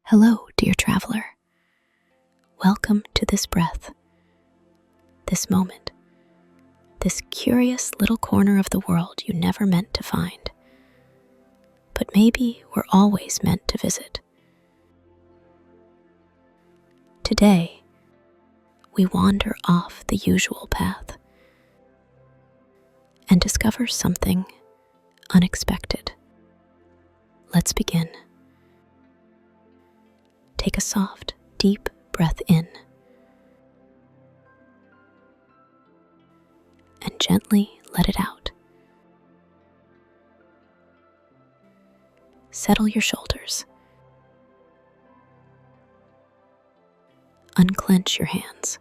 Hello, dear traveler. Welcome to this breath, this moment, this curious little corner of the world you never meant to find, but maybe were always meant to visit. Today, we wander off the usual path and discover something unexpected. Let's begin. Take a soft, deep breath in and gently let it out. Settle your shoulders. Unclench your hands.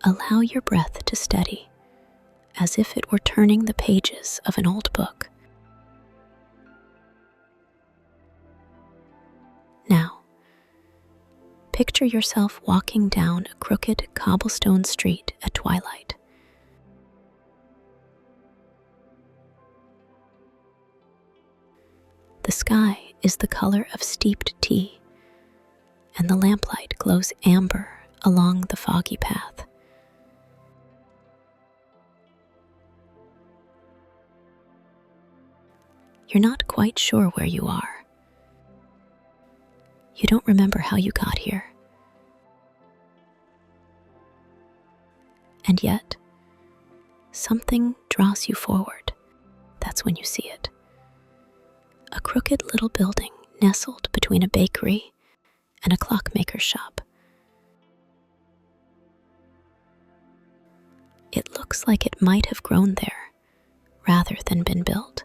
Allow your breath to steady, as if it were turning the pages of an old book. Now, picture yourself walking down a crooked cobblestone street at twilight. The sky is the color of steeped tea, and the lamplight glows amber along the foggy path. You're not quite sure where you are. You don't remember how you got here. And yet, something draws you forward. That's when you see it. A crooked little building nestled between a bakery and a clockmaker's shop. It looks like it might have grown there rather than been built.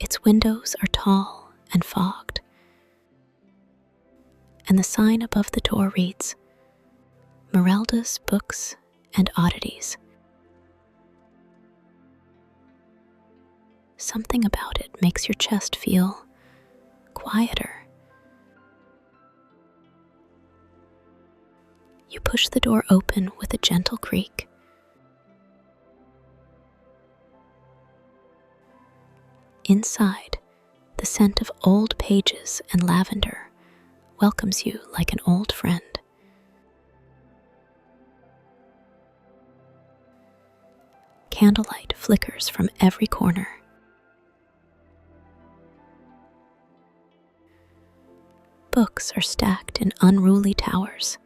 Its windows are tall and fogged, and the sign above the door reads, Merelda's Books and Oddities. Something about it makes your chest feel quieter. You push the door open with a gentle creak. Inside, the scent of old pages and lavender welcomes you like an old friend. Candlelight flickers from every corner. Books are stacked in unruly towers.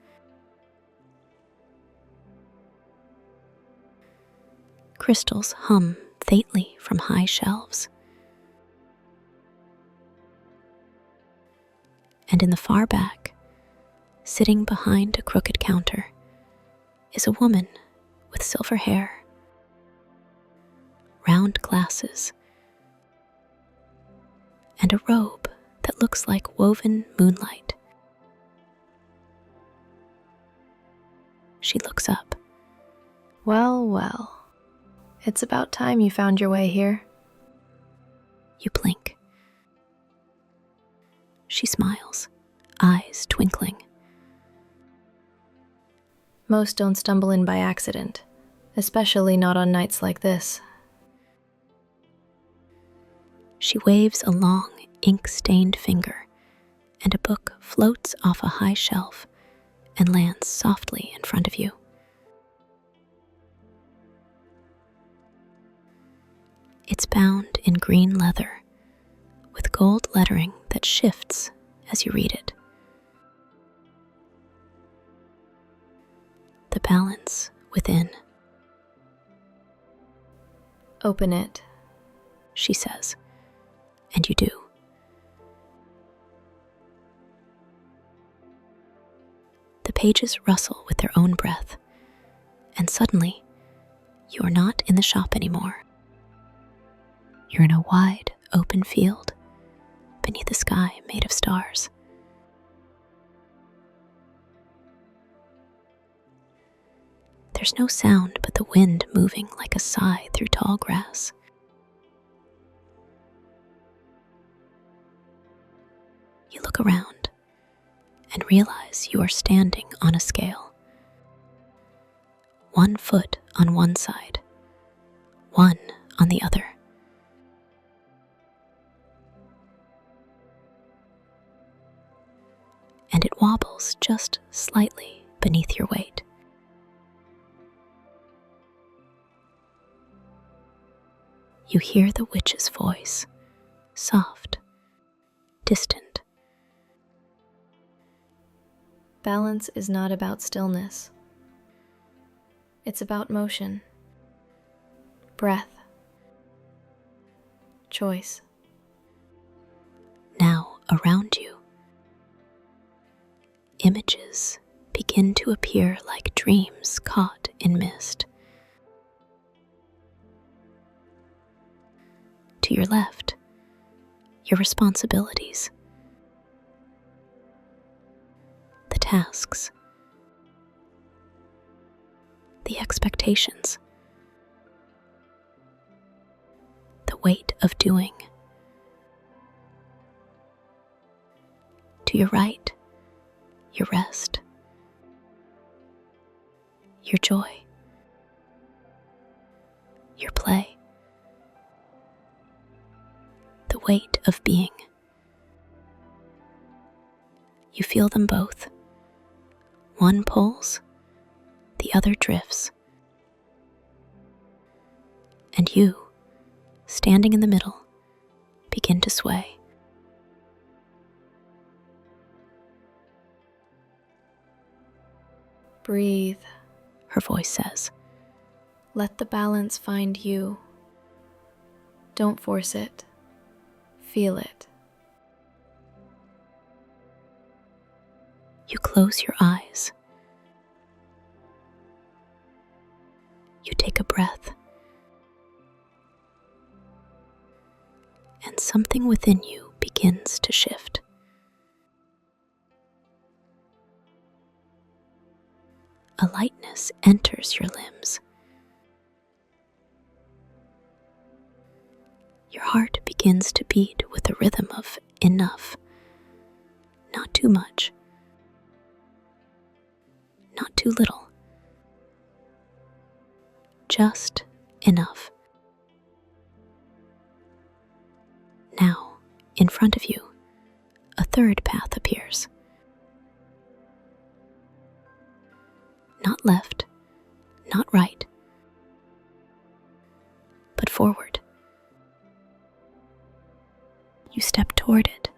Crystals hum faintly from high shelves. And in the far back, sitting behind a crooked counter, is a woman with silver hair, round glasses, and a robe that looks like woven moonlight. She looks up. Well, well, it's about time you found your way here. You blink. She smiles, eyes twinkling. Most don't stumble in by accident, especially not on nights like this. She waves a long, ink-stained finger, and a book floats off a high shelf and lands softly in front of you. It's bound in green leather, with gold lettering that shifts as you read it. The balance within. Open it, She says, and you do. The pages rustle with their own breath, and suddenly, you are not in the shop anymore. You're in a wide, open field beneath a sky made of stars. There's no sound but the wind moving like a sigh through tall grass. You look around and realize you are standing on a scale. 1 foot on one side, one on the other. And it wobbles just slightly beneath your weight. You hear the witch's voice, soft, distant. Balance is not about stillness. It's about motion, breath, choice. Now, around you, images begin to appear like dreams caught in mist. To your left, your responsibilities, the tasks, the expectations, the weight of doing. To your right, your rest, your joy, your play, the weight of being. You feel them both. One pulls, the other drifts. And you, standing in the middle, begin to sway. Breathe. Her voice says. Let the balance find you. Don't force it. Feel it. You close your eyes. You take a breath. And something within you begins to shift. A lightness enters your limbs. Your heart begins to beat with the rhythm of enough. Not too much. Not too little. Just enough. Now, in front of you, a third path appears. Not left, not right, but forward. You step toward it.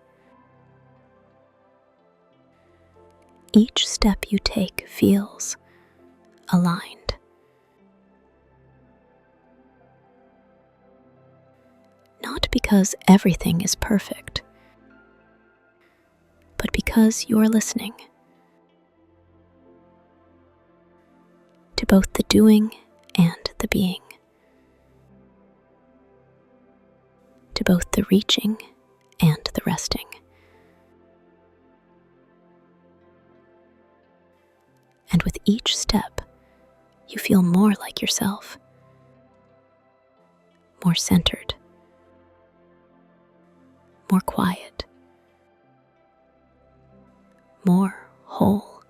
Each step you take feels aligned. Not because everything is perfect, but because you are listening to both the doing and the being, to both the reaching and the resting. And with each step, you feel more like yourself, more centered, more quiet, more whole.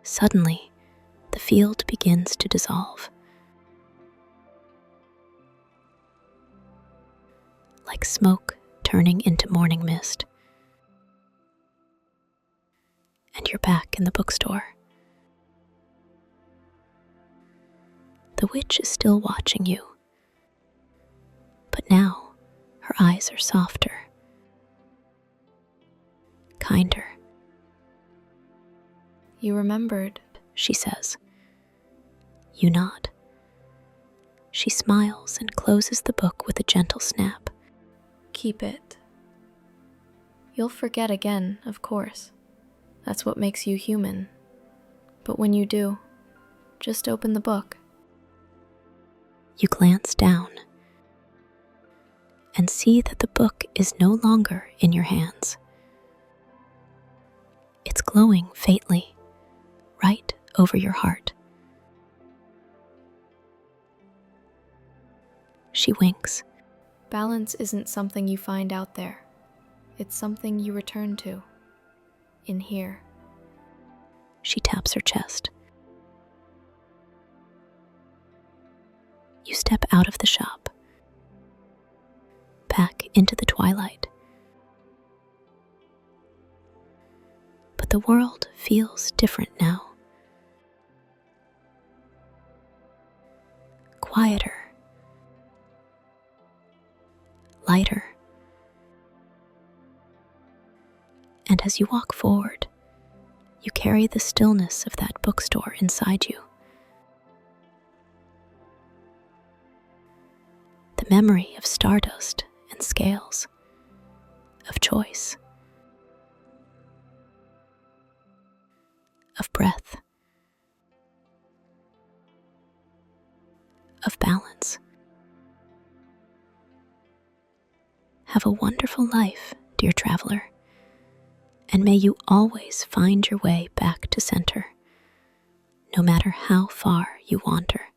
Suddenly, the field begins to dissolve. Like smoke turning into morning mist. And you're back in the bookstore. The witch is still watching you, but now her eyes are softer, kinder. You remembered. She says. You nod. She smiles and closes the book with a gentle snap. Keep it. You'll forget again, of course. That's what makes you human. But when you do, just open the book. You glance down and see that the book is no longer in your hands. It's glowing faintly, right over your heart. She winks. Balance isn't something you find out there. It's something you return to. In here. She taps her chest. You step out of the shop, back into the twilight. But the world feels different now. Quieter, lighter. And as you walk forward, you carry the stillness of that bookstore inside you. The memory of stardust and scales, of choice, of breath, of balance. Have a wonderful life, dear traveler, and may you always find your way back to center, no matter how far you wander.